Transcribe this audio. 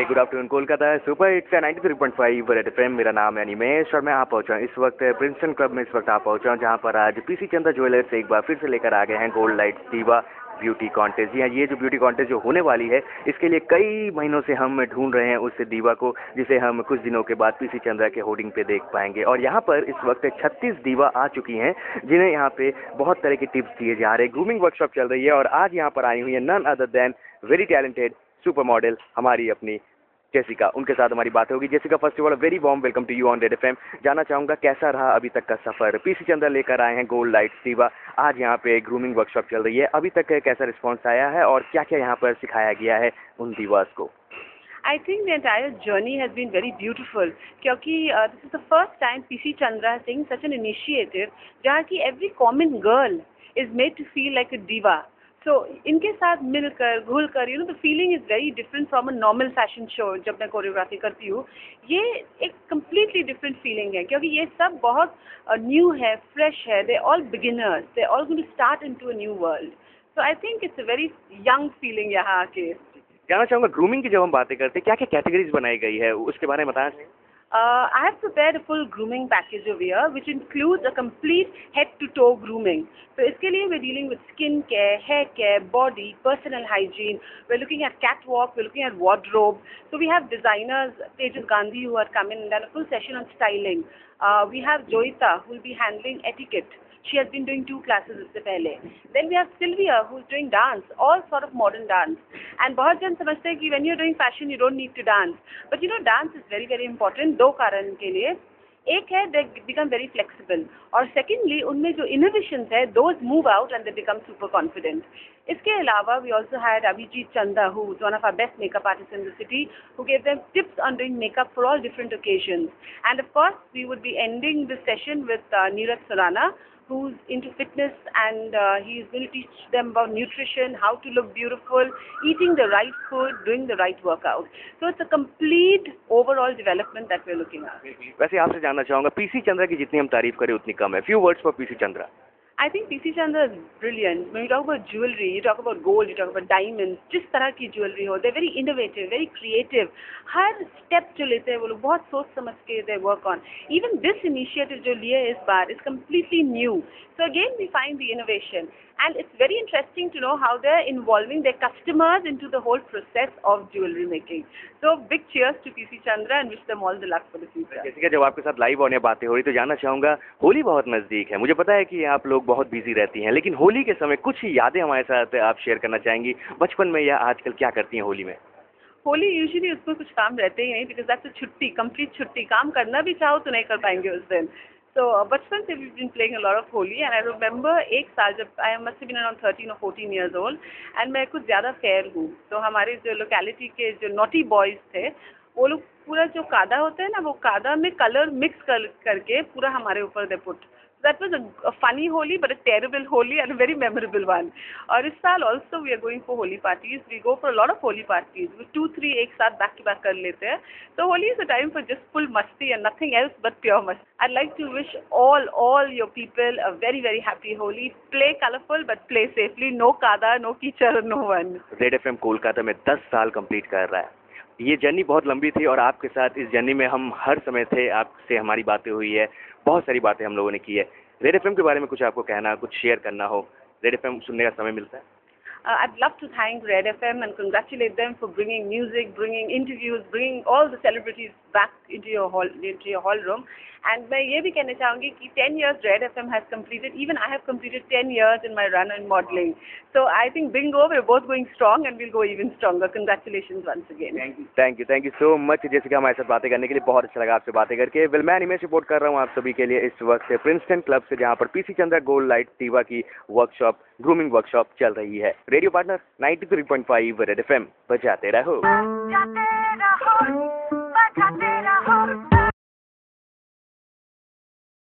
Good afternoon Kolkata super hits 93.5 red FM. मेरा नाम है अनिमेश और मैं यहाँ पहुँचा हूँ इस वक्त प्रिंसटन क्लब में। इस वक्त आप पहुँचा हूँ जहाँ पर आज पीसी चंद्रा ज्वेलर्स एक बार फिर से लेकर आ गए हैं गोल्ड लाइट दीवा ब्यूटी कॉन्टेस्ट। जी हाँ, ये जो ब्यूटी कॉन्टेस्ट जो होने वाली है इसके लिए कई महीनों से हम ढूंढ रहे हैं उस दीवा को जिसे हम कुछ दिनों के बाद पीसी चंद्रा के होर्डिंग पे देख पाएंगे। और यहाँ पर इस वक्त 36 दीवा आ चुकी हैं जिन्हें यहाँ पे बहुत तरह के टिप्स दिए जा रहे हैं। ग्रूमिंग वर्कशॉप चल रही है और आज यहाँ पर आई हुई है none other than very talented super model हमारी अपनी जेसिका। उनके साथ हमारी बात होगी। Jessica, first of all very warm welcome to you on Red FM. जानना चाहूँगा कैसा रहा अभी तक का सफर। पीसी चंद्रा लेकर आए हैं गोल्ड लाइट दीवा, आज यहाँ पे ग्रूमिंग वर्कशॉप चल रही है, अभी तक कैसा रिस्पॉन्स आया है और क्या क्या यहाँ पर सिखाया गया है उन दीवास को? I think the entire journey has been very beautiful क्योंकि this is the first time PC Chandra has taken such an initiative जहाँ की every common girl is made to feel like a diva. So इनके साथ मिलकर घुलकर the feeling is very different from a normal fashion show जब मैं choreography करती हूँ। ये एक completely different feeling है क्योंकि ये सब बहुत new है, fresh है, they all beginners, they all going to start into a new world. So I think it's a very young feeling यहाँ आके। जानना चाहूँगा ग्रूमिंग की जब हम बातें करते हैं क्या क्या कैटेगरीज बनाई गई है उसके बारे में बताएं। I have prepared a full grooming package over here, which includes a complete head-to-toe grooming. So, इसके लिए we're dealing with skin care, hair care, body, personal hygiene. We're looking at catwalk, we're looking at wardrobe. So, we have designers, Tejas Gandhi, who are coming and done a full session on styling. We have Joyita, who will be handling etiquette. She has been doing 2 classes इससे पहले. Then we have Sylvia who is doing dance, all sort of modern dance. And बहुत जन समझते हैं कि when you're doing fashion you don't need to dance. But you know dance is very very important दो कारण के लिए. एक है they become very flexible और secondly उनमें जो innovations है those move out and they become super confident. इसके अलावा we also had Abhijit Chanda who is one of our best makeup artists in the city who gave them tips on doing makeup for all different occasions. And of course we would be ending this session with Neeraj Surana who's into fitness and he's going to teach them about nutrition, how to look beautiful, eating the right food, doing the right workout. So it's a complete overall development that we're looking at. वैसे आपसे जानना चाहूँगा PC Chandra की जितनी हम तारीफ करें उतनी कम है। Few words for PC Chandra. I think PC Chandra is brilliant. When you talk about jewelry, you talk about gold, you talk about diamonds, जिस तरह की jewelry हो, they're very innovative, very creative. हर step जो लेते हैं वो लोग बहुत सोच समझ के they work on. Even this initiative जो लिए इस बार is completely new. So again we find the innovation. And it's very interesting to know how they're involving their customers into the whole process of jewelry making. So big cheers to PC Chandra and wish them all the luck for the future. जैसे कि जब आपके साथ live होने बातें हो रही तो जानना चाहूँगा होली बहुत नज़दीक है, मुझे पता है कि आप लोग बहुत बिजी रहती हैं, लेकिन होली के समय कुछ यादें हमारे साथ आप शेयर करना चाहेंगी बचपन में या आजकल क्या करती हैं होली में? होली यूजुअली उसमें कुछ काम रहते ही नहीं बिकॉज दैट्स अ छुट्टी, कंप्लीट छुट्टी. काम करना भी चाहो तो नहीं कर पाएंगे उस दिन. So बचपन से we've been playing a lot of Holi and I remember एक साल जब I must have been around 13 or 14 years old and मैं कुछ ज़्यादा फेयर हूँ तो हमारे जो लोकेलिटी के जो नॉटी बॉयज़ थे वो लोग पूरा जो कादा होता है ना वो कादा में कलर मिक्स करके पूरा हमारे ऊपर they put. That was a funny Holi, but a terrible Holi and a very memorable one. और इस साल also we are going for Holi parties. We go for a lot of Holi parties. We 2-3 एक साथ back to back कर लेते हैं. So Holi is a time for just full masti and nothing else but pure masti. I'd like to wish all your people a very very happy Holi. Play colorful but play safely. No kada, no कीचड़, no one. Red FM Kolkata में 10 साल complete कर रहा है. ये journey बहुत लंबी थी और आपके साथ इस जर्नी में हम हर समय थे, आपसे हमारी बातें हुई है, बहुत सारी बातें हम लोगों ने की है. रेड एफएम के बारे में कुछ आपको कहना, कुछ शेयर करना हो, रेड एफएम सुनने का समय मिलता है? I'd love to thank Red FM and congratulate them for bringing music, bringing interviews, bringing all the celebrities back into your hall room. And मैं ये भी कहना चाहूँगी कि 10 years Red FM has completed. Even I have completed 10 years in my run in modeling. So I think bingo, we're both going strong and we'll go even stronger. Congratulations once again. Thank you so much. जैसे कि हमारे साथ बातें करने के लिए बहुत अच्छा लगा आपसे बातें करके. वेल मैं अनिमेश रिपोर्ट कर रहा हूँ आप सभी के लिए इस वक्त प्रिंसटन क्लब से जहाँ पर पीसी चंद्रा गोल्ड लाइट दीवा की वर्कशॉप ग्रूमिंग वर्कशॉप चल रही है. रेडियो पार्टनर 93.5 रेड एफएम बजाते रहो.